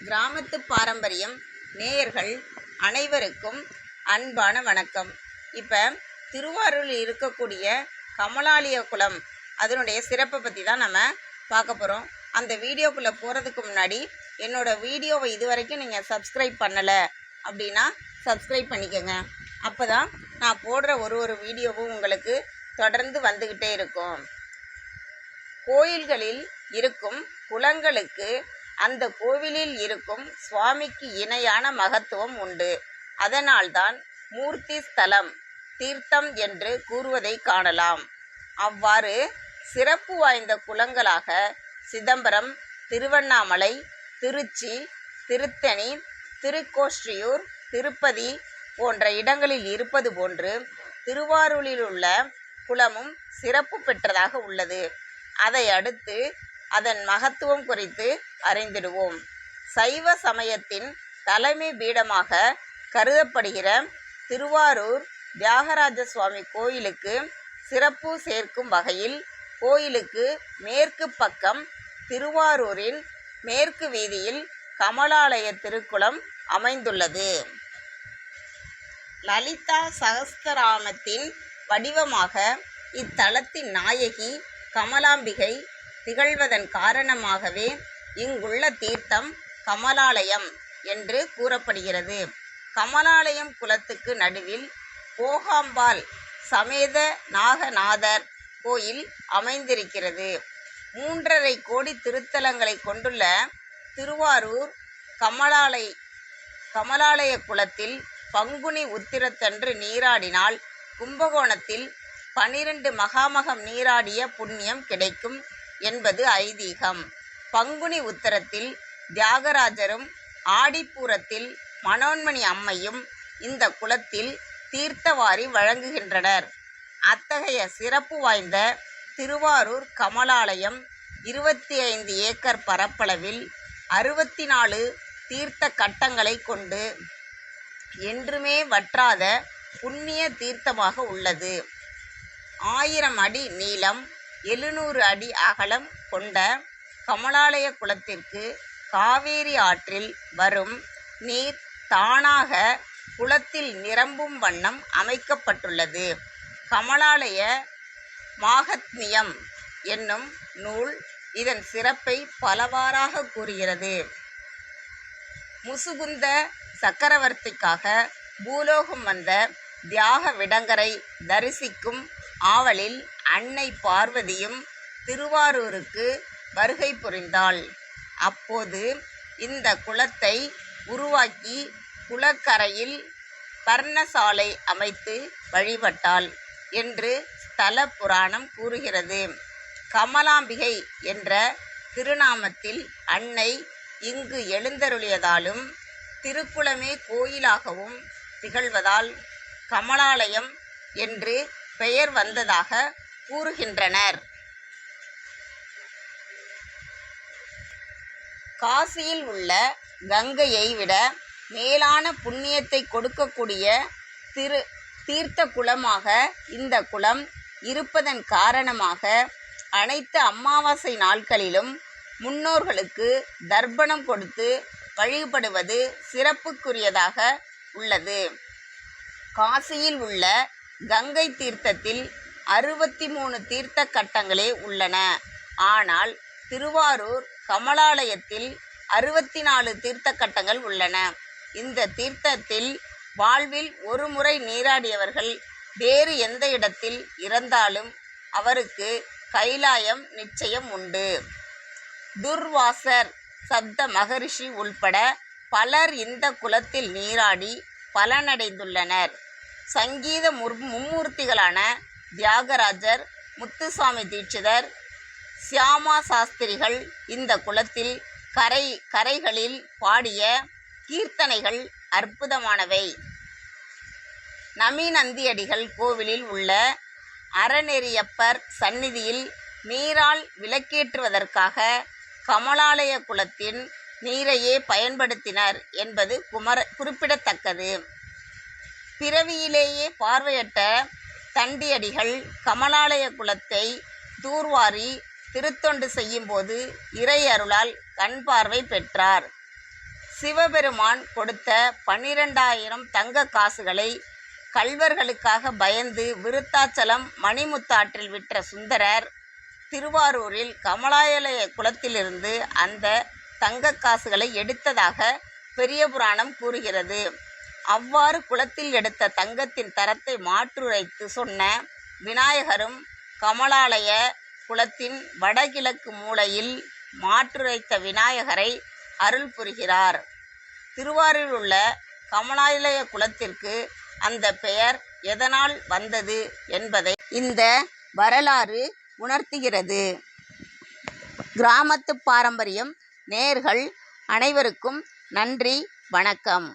கிராமத்து பாரம்பரியம் நேயர்கள் அனைவருக்கும் அன்பான வணக்கம். இப்போ திருவாரூரில் இருக்கக்கூடிய கமலாலய குளம் அதனுடைய சிறப்பை பற்றி தான் நம்ம பார்க்க போகிறோம். அந்த வீடியோக்குள்ளே போகிறதுக்கு முன்னாடி என்னோடய வீடியோவை இதுவரைக்கும் நீங்கள் சப்ஸ்கிரைப் பண்ணலை அப்படின்னா சப்ஸ்கிரைப் பண்ணிக்கோங்க. அப்போ தான் நான் போடுற ஒரு வீடியோவும் உங்களுக்கு தொடர்ந்து வந்துக்கிட்டே இருக்கும். கோயில்களில் இருக்கும் குளங்களுக்கு அந்த கோவிலில் இருக்கும் சுவாமிக்கு இணையான மகத்துவம் உண்டு. அதனால்தான் மூர்த்தி ஸ்தலம் தீர்த்தம் என்று கூறுவதை காணலாம். அவ்வாறு சிறப்பு வாய்ந்த குளங்களாக சிதம்பரம், திருவண்ணாமலை, திருச்சி, திருத்தணி, திருக்கோஷ்டியூர், திருப்பதி போன்ற இடங்களில் இருப்பது போன்று திருவாரூரில் உள்ள குளமும் சிறப்பு பெற்றதாக உள்ளது. அதை அடுத்து அதன் மகத்துவம் குறித்து அறிந்திடுவோம். சைவ சமயத்தின் தலைமை பீடமாக கருதப்படுகிற திருவாரூர் தியாகராஜ சுவாமி கோயிலுக்கு சிறப்பு சேர்க்கும் வகையில் கோயிலுக்கு மேற்கு பக்கம் திருவாரூரின் மேற்கு வீதியில் கமலாலய திருக்குளம் அமைந்துள்ளது. லலிதா சகஸ்ரநாமத்தின் வடிவமாக இத்தலத்தின் நாயகி கமலாம்பிகை திகழ்வதன் காரணமாகவே இங்குள்ள தீர்த்தம் கமலாலயம் என்று கூறப்படுகிறது. கமலாலயம் குளத்துக்கு நடுவில் போகாம்பாள் சமேத நாகநாதர் கோயில் அமைந்திருக்கிறது. 3.5 கோடி திருத்தலங்களை கொண்டுள்ள திருவாரூர் கமலாலய குளத்தில் பங்குனி உத்திரத்தன்று நீராடினால் கும்பகோணத்தில் 12 மகாமகம் நீராடிய புண்ணியம் கிடைக்கும் என்பது ஐதீகம். பங்குனி உத்தரத்தில் தியாகராஜரும் ஆடிப்பூரத்தில் மனோன்மணி அம்மையும் இந்த குளத்தில் தீர்த்தவாரி வழங்குகின்றனர். அத்தகைய சிறப்பு வாய்ந்த திருவாரூர் கமலாலயம் 25 ஏக்கர் பரப்பளவில் 64 தீர்த்த கட்டங்களை கொண்டு என்றுமே வற்றாத புண்ணிய தீர்த்தமாக உள்ளது. 1000 அடி நீளம் 700 அடி அகலம் கொண்ட கமலாலய குளத்திற்கு காவேரி ஆற்றில் வரும் நீர் தானாக குளத்தில் நிரம்பும் வண்ணம் அமைக்கப்பட்டுள்ளது. கமலாலய மாஹத்மியம் என்னும் நூல் இதன் சிறப்பை பலவாறாக கூறுகிறது. முசுகுந்த சக்கரவர்த்திக்காக பூலோகம் வந்த தியாக விடங்கரை தரிசிக்கும் ஆவலில் அன்னை பார்வதியும் திருவாரூருக்கு வருகை புரிந்தாள். அப்போது இந்த குளத்தை உருவாக்கி குளக்கரையில் பர்ணசாலை அமைத்து வழிபட்டாள் என்று ஸ்தல புராணம் கூறுகிறது. கமலாம்பிகை என்ற திருநாமத்தில் அன்னை இங்கு எழுந்தருளியதாலும் திருக்குளமே கோயிலாகவும் திகழ்வதால் கமலாலயம் என்று பெயர் வந்ததாக கூறுகின்றனர். காசியில் உள்ள கங்கையை விட மேலான புண்ணியத்தை கொடுக்கக்கூடிய தீர்த்த குளமாக இந்த குளம் இருப்பதன் காரணமாக அனைத்து அமாவாசை நாட்களிலும் முன்னோர்களுக்கு தர்ப்பணம் கொடுத்து வழிபடுவது சிறப்புக்குரியதாக உள்ளது. காசியில் உள்ள கங்கை தீர்த்தத்தில் 63 தீர்த்த கட்டங்களே உள்ளன. ஆனால் திருவாரூர் கமலாலயத்தில் 64 தீர்த்த கட்டங்கள் உள்ளன. இந்த தீர்த்தத்தில் வாழ்வில் ஒரு முறை நீராடியவர்கள் வேறு எந்த இடத்தில் இறந்தாலும் அவருக்கு கைலாயம் நிச்சயம் உண்டு. துர்வாசர் சப்த மகரிஷி உள்பட பலர் இந்த குளத்தில் நீராடி பலனடைந்துள்ளனர். சங்கீத மும்மூர்த்திகளான தியாகராஜர், முத்துசாமி தீட்சிதர், சியாமா சாஸ்திரிகள் இந்த குளத்தில் கரைகளில் பாடிய கீர்த்தனைகள் அற்புதமானவை. நமிநந்தியடிகள் கோவிலில் உள்ள அறநெறியப்பர் சந்நிதியில் நீரால் விளக்கேற்றுவதற்காக கமலாலய குளத்தின் நீரையே பயன்படுத்தினர் என்பது குறிப்பிடத்தக்கது. பிறவியிலேயே பார்வையற்ற தண்டியடிகள் கமலாலய குளத்தை தூர்வாரி திருத்தொண்டு செய்யும்போது இறை அருளால் கண் பார்வை பெற்றார். சிவபெருமான் கொடுத்த 12,000 தங்க காசுகளை கள்வர்களுக்காக பயந்து விருத்தாச்சலம் மணிமுத்தாற்றில் விற்ற சுந்தரர் திருவாரூரில் கமலாலய குளத்திலிருந்து அந்த தங்க காசுகளை எடுத்ததாக பெரிய புராணம் கூறுகிறது. அவ்வாறு குளத்தில் எடுத்த தங்கத்தின் தரத்தை மாற்றுரைத்து சொன்ன விநாயகரும் கமலாலய குளத்தின் வடகிழக்கு மூலையில் மாற்றுரைத்த விநாயகரை அருள் புரிகிறார். திருவாரூரில் உள்ள கமலாலய குளத்திற்கு அந்த பெயர் எதனால் வந்தது என்பதை இந்த வரலாறு உணர்த்துகிறது. கிராமத்து பாரம்பரியம் நேயர்கள் அனைவருக்கும் நன்றி, வணக்கம்.